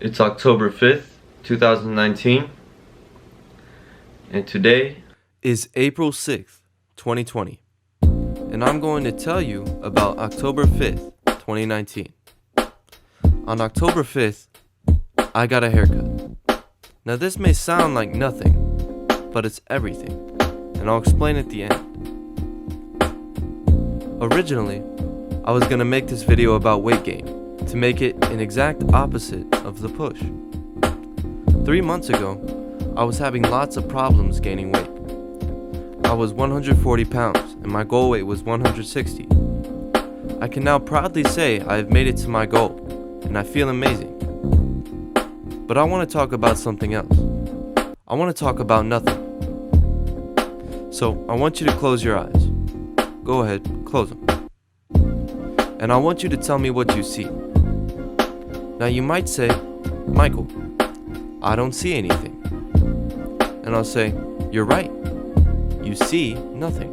It's October 5th, 2019, and today is April 6th, 2020, and I'm going to tell you about October 5th, 2019. On October 5th, I got a haircut. Now this may sound like nothing, but it's everything, and I'll explain at the end. Originally, I was going to make this video about weight gain, to make it an exact opposite of the push. 3 months ago, I was having lots of problems gaining weight. I was 140 pounds and my goal weight was 160. I can now proudly say I have made it to my goal and I feel amazing. But I want to talk about something else. I want to talk about nothing. So I want you to close your eyes. Go ahead, close them. And I want you to tell me what you see. Now you might say, Michael, I don't see anything. And I'll say, you're right. You see nothing.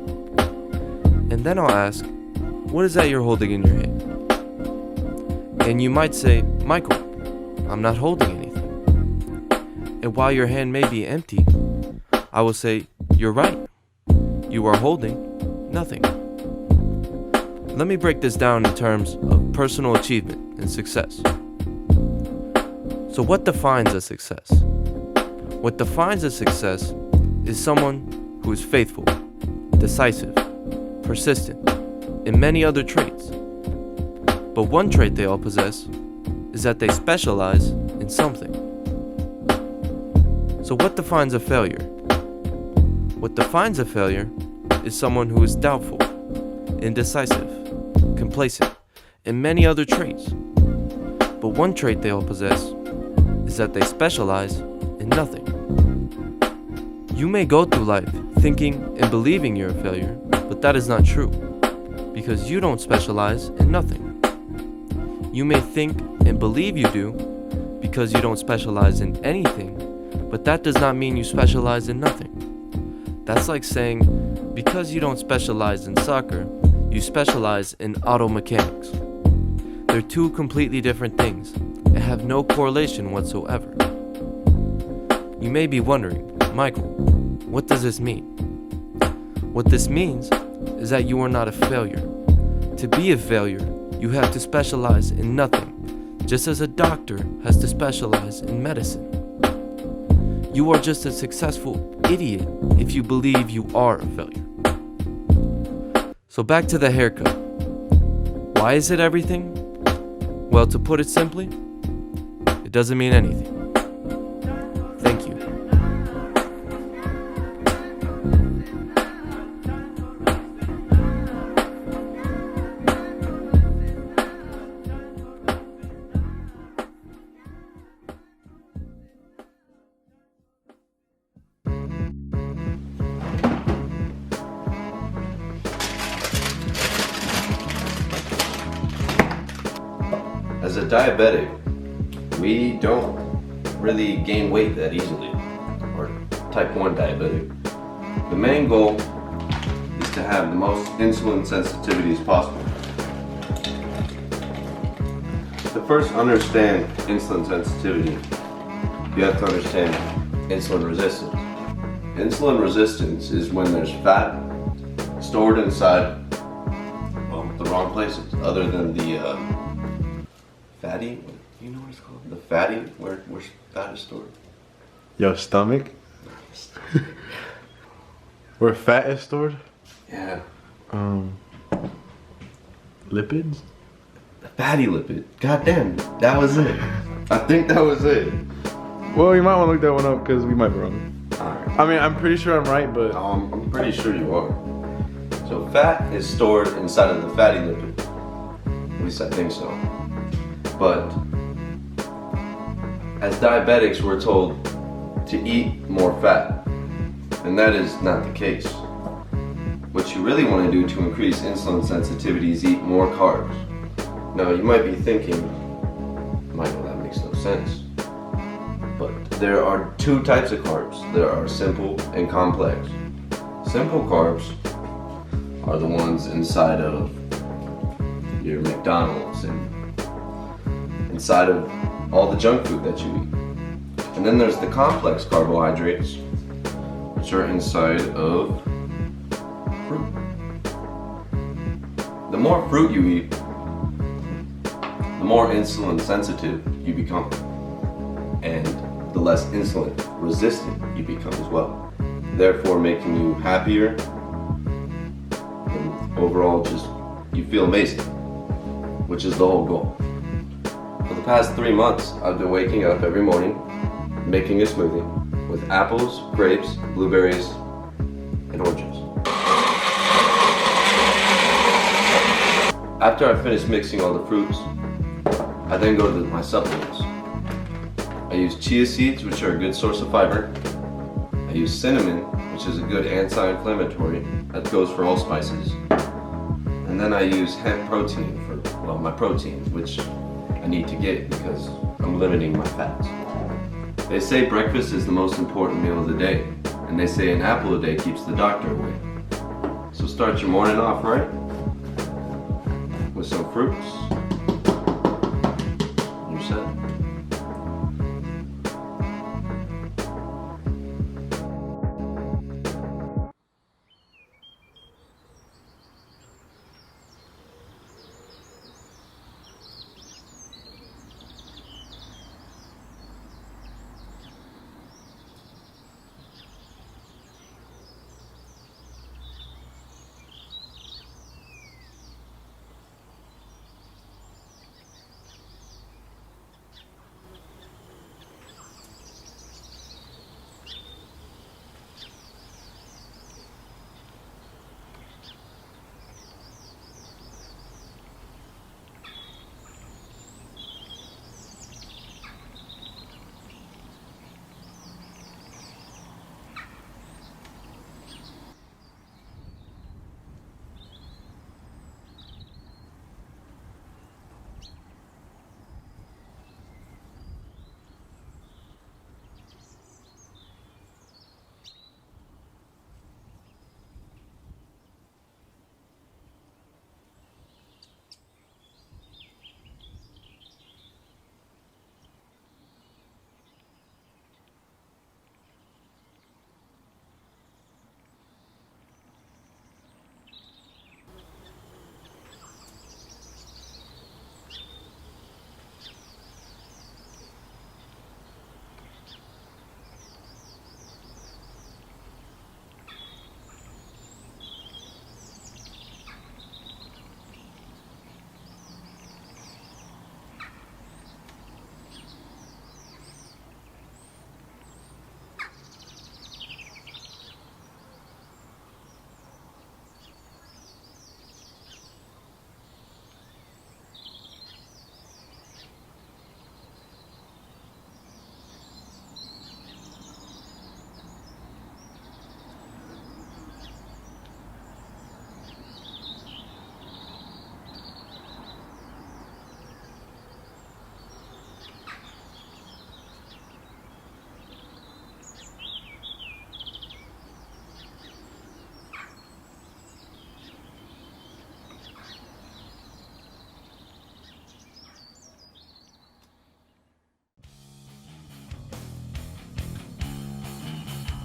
And then I'll ask, what is that you're holding in your hand? And you might say, Michael, I'm not holding anything. And while your hand may be empty, I will say, you're right. You are holding nothing. Let me break this down in terms of personal achievement and success. So what defines a success? What defines a success is someone who is faithful, decisive, persistent, and many other traits. But one trait they all possess is that they specialize in something. So what defines a failure? What defines a failure is someone who is doubtful, indecisive, complacent, and many other traits. But one trait they all possess is that they specialize in nothing. You may go through life thinking and believing you're a failure, but that is not true, because you don't specialize in nothing. You may think and believe you do, because you don't specialize in anything, but that does not mean you specialize in nothing. That's like saying, because you don't specialize in soccer, you specialize in auto mechanics. They're two completely different things and have no correlation whatsoever. You may be wondering, Michael, what does this mean? What this means is that you are not a failure. To be a failure, you have to specialize in nothing, just as a doctor has to specialize in medicine. You are just a successful idiot if you believe you are a failure. So back to the haircut. Why is it everything? Well, to put it simply, it doesn't mean anything. Thank you. As a diabetic, we don't really gain weight that easily, or type 1 diabetic. The main goal is to have the most insulin sensitivity as possible. To first understand insulin sensitivity, you have to understand insulin resistance. Insulin resistance is when there's fat stored inside the wrong places, other than the fatty, you know what it's called? The fatty, where fat is stored. Your stomach? Where fat is stored? Yeah. Lipids? The fatty lipid. God damn, that was it. I think that was it. Well, you might want to look that one up because we might be wrong. Alright. I mean, I'm pretty sure I'm right, but I'm pretty sure you are. So fat is stored inside of the fatty lipid. At least I think so. But as diabetics, we're told to eat more fat, and that is not the case. What you really want to do to increase insulin sensitivity is eat more carbs. Now you might be thinking, Michael, that makes no sense. But there are two types of carbs. There are simple and complex. Simple carbs are the ones inside of your McDonald's and inside of all the junk food that you eat. And then there's the complex carbohydrates, which are inside of fruit. The more fruit you eat, the more insulin sensitive you become, and the less insulin resistant you become as well, therefore making you happier and overall just you feel amazing, which is the whole goal. For the past 3 months, I've been waking up every morning making a smoothie with apples, grapes, blueberries, and oranges. After I finish mixing all the fruits, I then go to my supplements. I use chia seeds, which are a good source of fiber. I use cinnamon, which is a good anti-inflammatory. That goes for all spices. And then I use hemp protein for, well, my protein, which I need to get because I'm limiting my fats. They say breakfast is the most important meal of the day, and they say an apple a day keeps the doctor away. So start your morning off right with some fruits. You're set.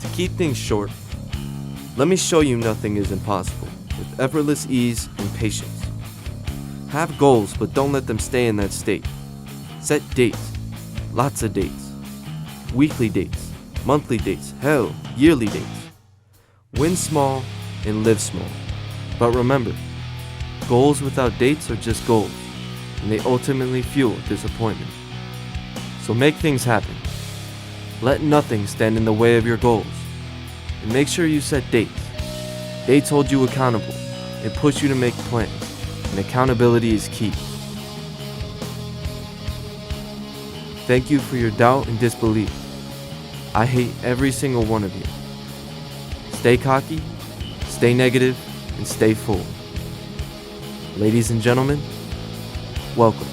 To keep things short, let me show you nothing is impossible with effortless ease and patience. Have goals, but don't let them stay in that state. Set dates, lots of dates, weekly dates, monthly dates, hell, yearly dates. Win small and live small. But remember, goals without dates are just goals, and they ultimately fuel disappointment. So make things happen. Let nothing stand in the way of your goals. And make sure you set dates. Dates hold you accountable and push you to make plans, and accountability is key. Thank you for your doubt and disbelief. I hate every single one of you. Stay cocky, stay negative, and stay full. Ladies and gentlemen, welcome